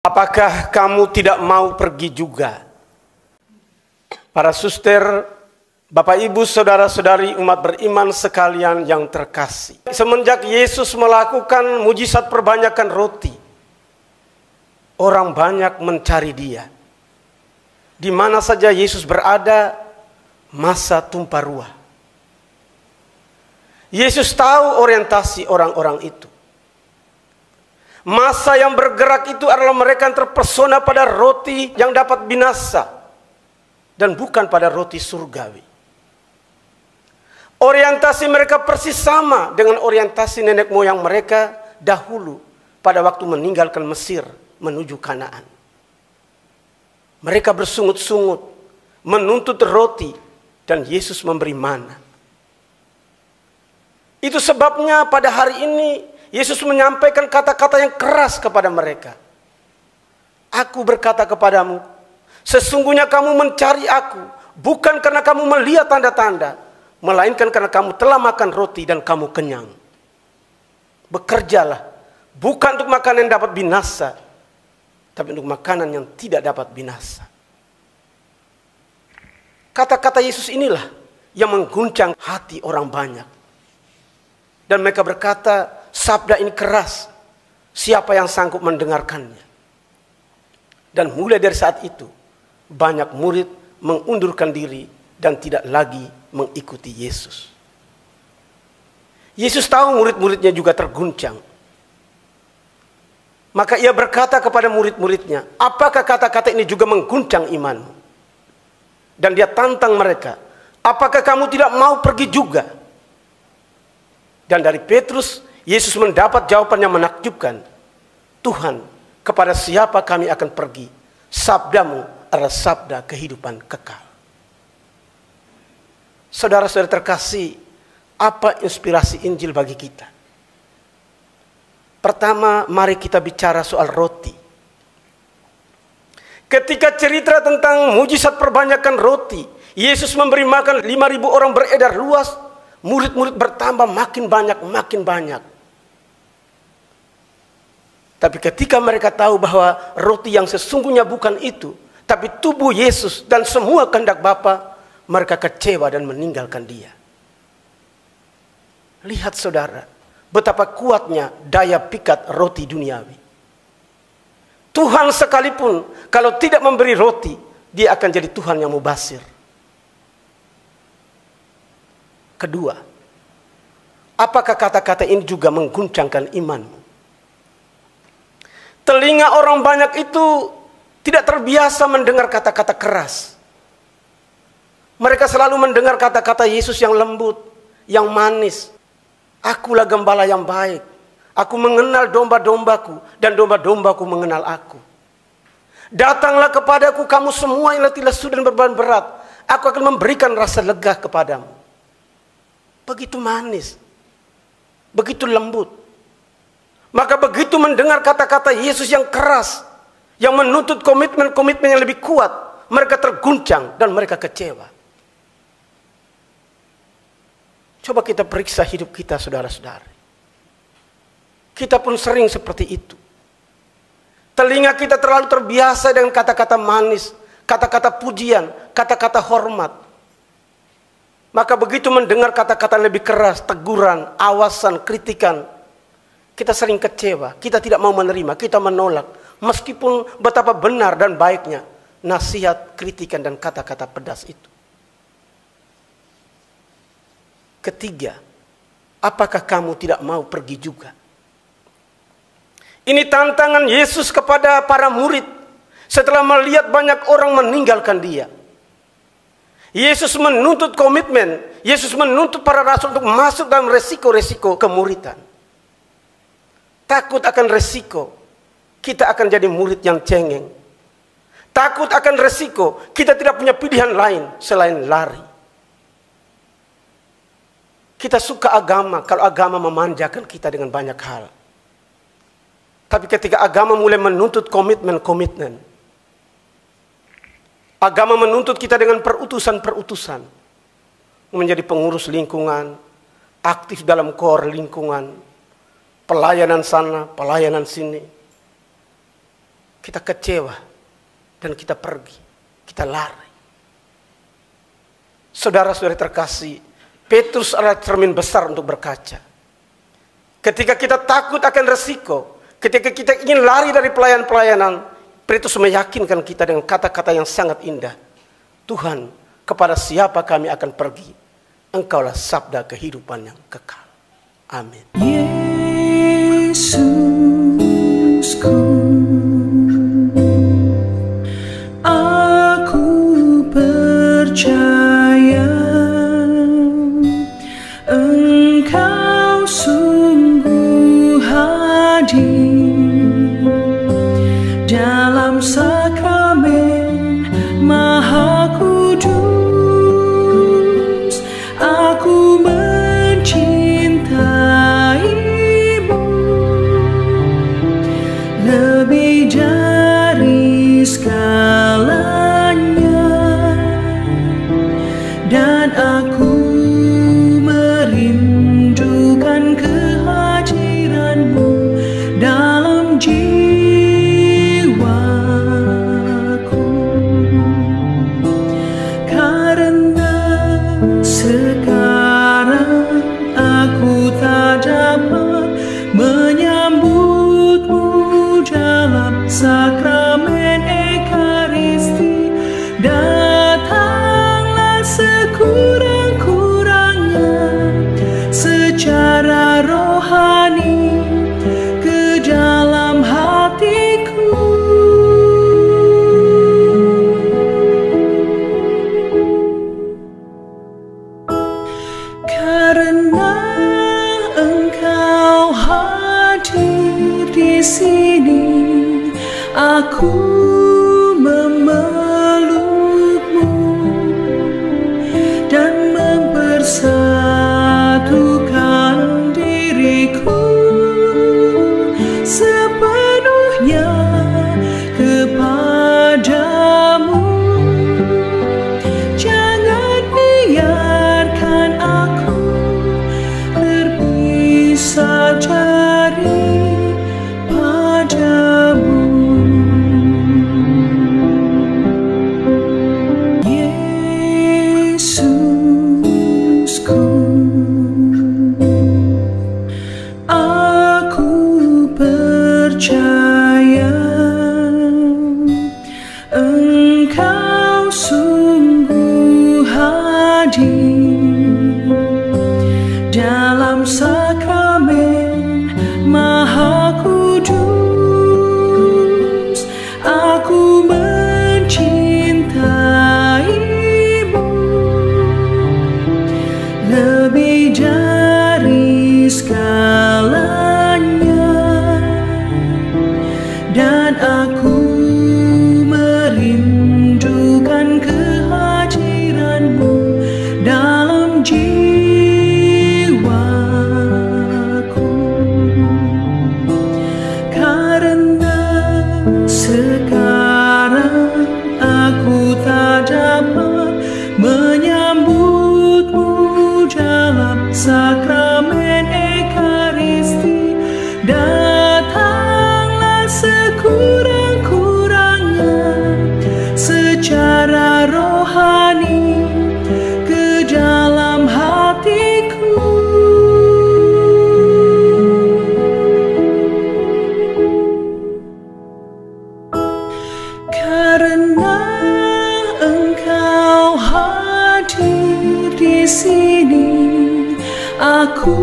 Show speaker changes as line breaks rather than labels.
Apakah kamu tidak mau pergi juga? Para suster, Bapak Ibu, saudara-saudari umat beriman sekalian yang terkasih. Semenjak Yesus melakukan mujizat perbanyakan roti, orang banyak mencari Dia. Di mana saja Yesus berada, masa tumpah ruah. Yesus tahu orientasi orang-orang itu. Masa yang bergerak itu adalah mereka yang terpesona pada roti yang dapat binasa dan bukan pada roti surgawi. Orientasi mereka persis sama dengan orientasi nenek moyang mereka dahulu pada waktu meninggalkan Mesir menuju Kanaan. Mereka bersungut-sungut menuntut roti dan Yesus memberi mana. Itu sebabnya pada hari ini Yesus menyampaikan kata-kata yang keras kepada mereka. Aku berkata kepadamu, sesungguhnya kamu mencari aku, bukan karena kamu melihat tanda-tanda, melainkan karena kamu telah makan roti dan kamu kenyang. Bekerjalah, bukan untuk makanan yang dapat binasa, tapi untuk makanan yang tidak dapat binasa. Kata-kata Yesus inilah yang mengguncang hati orang banyak. Dan mereka berkata, sabda ini keras, siapa yang sanggup mendengarkannya? Dan mulai dari saat itu, banyak murid mengundurkan diri dan tidak lagi mengikuti Yesus. Yesus tahu murid-muridnya juga terguncang. Maka ia berkata kepada murid-muridnya, apakah kata-kata ini juga mengguncang imanmu? Dan dia tantang mereka, apakah kamu tidak mau pergi juga? Dan dari Petrus, Yesus mendapat jawaban yang menakjubkan. Tuhan, kepada siapa kami akan pergi? Sabdamu adalah sabda kehidupan kekal. Saudara-saudara terkasih, apa inspirasi Injil bagi kita? Pertama, mari kita bicara soal roti. Ketika cerita tentang mujizat perbanyakan roti, Yesus memberi makan 5.000 orang beredar luas. Murid-murid bertambah makin banyak. Tapi ketika mereka tahu bahwa roti yang sesungguhnya bukan itu, tapi tubuh Yesus dan semua kehendak Bapa, mereka kecewa dan meninggalkan Dia. Lihat saudara, betapa kuatnya daya pikat roti duniawi. Tuhan sekalipun kalau tidak memberi roti, Dia akan jadi Tuhan yang mubazir. Kedua, apakah kata-kata ini juga mengguncangkan imanmu? Telinga orang banyak itu tidak terbiasa mendengar kata-kata keras. Mereka selalu mendengar kata-kata Yesus yang lembut, yang manis. Akulah gembala yang baik. Aku mengenal domba-dombaku dan domba-dombaku mengenal aku. Datanglah kepadaku kamu semua yang letih lesu dan beban berat. Aku akan memberikan rasa lega kepadamu. Begitu manis, begitu lembut. Maka begitu mendengar kata-kata Yesus yang keras, yang menuntut komitmen-komitmen yang lebih kuat, mereka terguncang dan mereka kecewa. Coba kita periksa hidup kita, saudara-saudari. Kita pun sering seperti itu. Telinga kita terlalu terbiasa dengan kata-kata manis, kata-kata pujian, kata-kata hormat. Maka begitu mendengar kata-kata lebih keras, teguran, awasan, kritikan, kita sering kecewa, kita tidak mau menerima, kita menolak. Meskipun betapa benar dan baiknya nasihat, kritikan, dan kata-kata pedas itu. Ketiga, apakah kamu tidak mau pergi juga? Ini tantangan Yesus kepada para murid setelah melihat banyak orang meninggalkan Dia. Yesus menuntut komitmen, Yesus menuntut para rasul untuk masuk dalam resiko-resiko kemuridan. Takut akan resiko, kita akan jadi murid yang cengeng. Takut akan resiko, kita tidak punya pilihan lain selain lari. Kita suka agama kalau agama memanjakan kita dengan banyak hal. Tapi ketika agama mulai menuntut komitmen, agama menuntut kita dengan perutusan-perutusan. Menjadi pengurus lingkungan, aktif dalam kor lingkungan, pelayanan sana, pelayanan sini. kita kecewa, dan kita pergi, kita lari. Saudara-saudara terkasih, Petrus adalah cermin besar untuk berkaca. Ketika kita takut akan resiko, ketika kita ingin lari dari pelayanan, Petrus meyakinkan kita dengan kata-kata yang sangat indah. Tuhan, kepada siapa kami akan pergi? Engkaulah sabda kehidupan yang kekal. Amin.
Yesusku, aku percaya Engkau sungguh hadir dalam sakramen Maha Kudus. Aku mencintaimu lebih dari segalanya, dan aku merindukan kehadiranmu dalam jiwaku. Karena sekarang aku tak dapat menyambutmu dalam sakramen Ekaristi, datanglah sekurang-kurangnya secara rohani ke dalam hatiku. Karena Engkau hadir di sini, aku memelukmu dan mempersatukan diriku sepenuhnya kepadamu. Jangan biarkan aku terpisah dari padamu. Yesusku, aku percaya Engkau sungguh hadir dalam sakramen Maha Kudus. Aku mencintaimu lebih dari segalanya, dan aku merindukan kehadiranmu dalam jiwaku. Karena sekarang aku tak dapat menyambutmu dalam sakramen Ekaristi, datanglah sekurang-kurangnya secara rohani ke dalam hatiku. Karena Engkau hadir di sini, aku